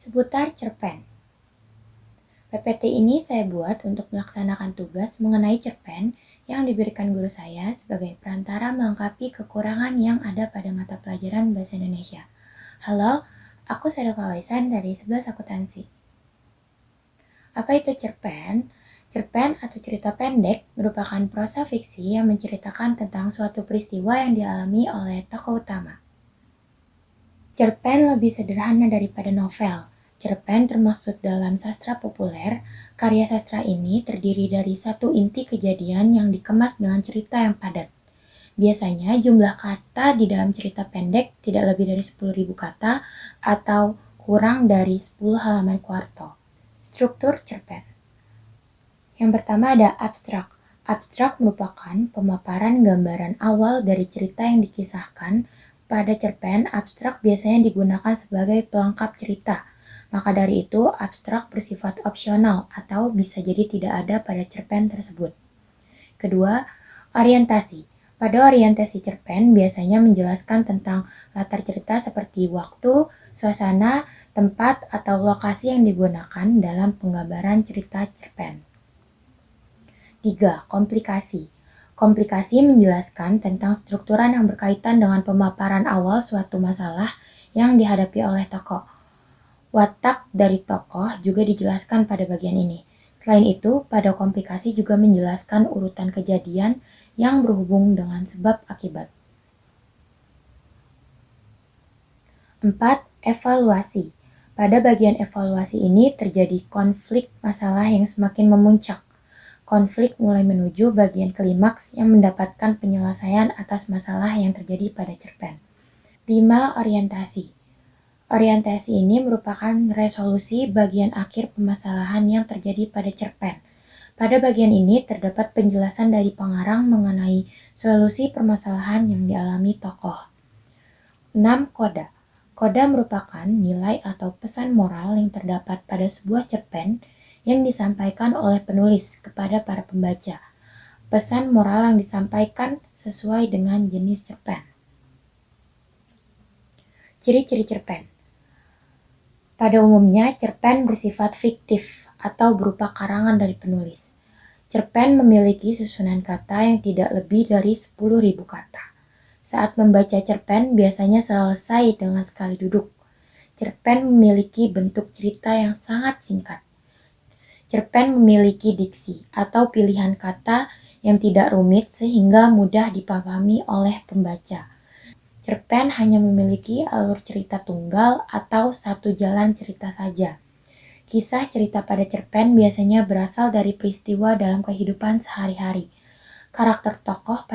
Seputar cerpen. PPT ini saya buat untuk melaksanakan tugas mengenai cerpen yang diberikan guru saya sebagai perantara melengkapi kekurangan yang ada pada mata pelajaran Bahasa Indonesia. Halo, aku Sadaka Waisan dari 11 Akuntansi. Apa itu cerpen? Cerpen atau cerita pendek merupakan prosa fiksi yang menceritakan tentang suatu peristiwa yang dialami oleh tokoh utama. Cerpen lebih sederhana daripada novel. Cerpen termaksud dalam sastra populer. Karya sastra ini terdiri dari satu inti kejadian yang dikemas dengan cerita yang padat. Biasanya jumlah kata di dalam cerita pendek tidak lebih dari 10.000 kata atau kurang dari 10 halaman kuarto. Struktur cerpen. Yang pertama ada abstrak. Abstrak merupakan pemaparan gambaran awal dari cerita yang dikisahkan. Pada cerpen, abstrak biasanya digunakan sebagai pelengkap cerita. Maka dari itu, abstrak bersifat opsional atau bisa jadi tidak ada pada cerpen tersebut. Kedua, orientasi. Pada orientasi cerpen biasanya menjelaskan tentang latar cerita seperti waktu, suasana, tempat, atau lokasi yang digunakan dalam penggambaran cerita cerpen. 3. Komplikasi. Komplikasi menjelaskan tentang strukturan yang berkaitan dengan pemaparan awal suatu masalah yang dihadapi oleh tokoh. Watak dari tokoh juga dijelaskan pada bagian ini. Selain itu, pada komplikasi juga menjelaskan urutan kejadian yang berhubung dengan sebab akibat. 4. Evaluasi. Pada bagian evaluasi ini terjadi konflik masalah yang semakin memuncak. Konflik mulai menuju bagian klimaks yang mendapatkan penyelesaian atas masalah yang terjadi pada cerpen. 5. Orientasi. Orientasi ini merupakan resolusi bagian akhir permasalahan yang terjadi pada cerpen. Pada bagian ini terdapat penjelasan dari pengarang mengenai solusi permasalahan yang dialami tokoh. 6. Koda. Koda merupakan nilai atau pesan moral yang terdapat pada sebuah cerpen yang disampaikan oleh penulis kepada para pembaca. Pesan moral yang disampaikan sesuai dengan jenis cerpen. Ciri-ciri cerpen. Pada umumnya, cerpen bersifat fiktif atau berupa karangan dari penulis. Cerpen memiliki susunan kata yang tidak lebih dari 10.000 kata. Saat membaca cerpen biasanya selesai dengan sekali duduk. Cerpen memiliki bentuk cerita yang sangat singkat. Cerpen memiliki diksi atau pilihan kata yang tidak rumit sehingga mudah dipahami oleh pembaca. Cerpen hanya memiliki alur cerita tunggal atau satu jalan cerita saja. Kisah cerita pada cerpen biasanya berasal dari peristiwa dalam kehidupan sehari-hari. Karakter tokoh pada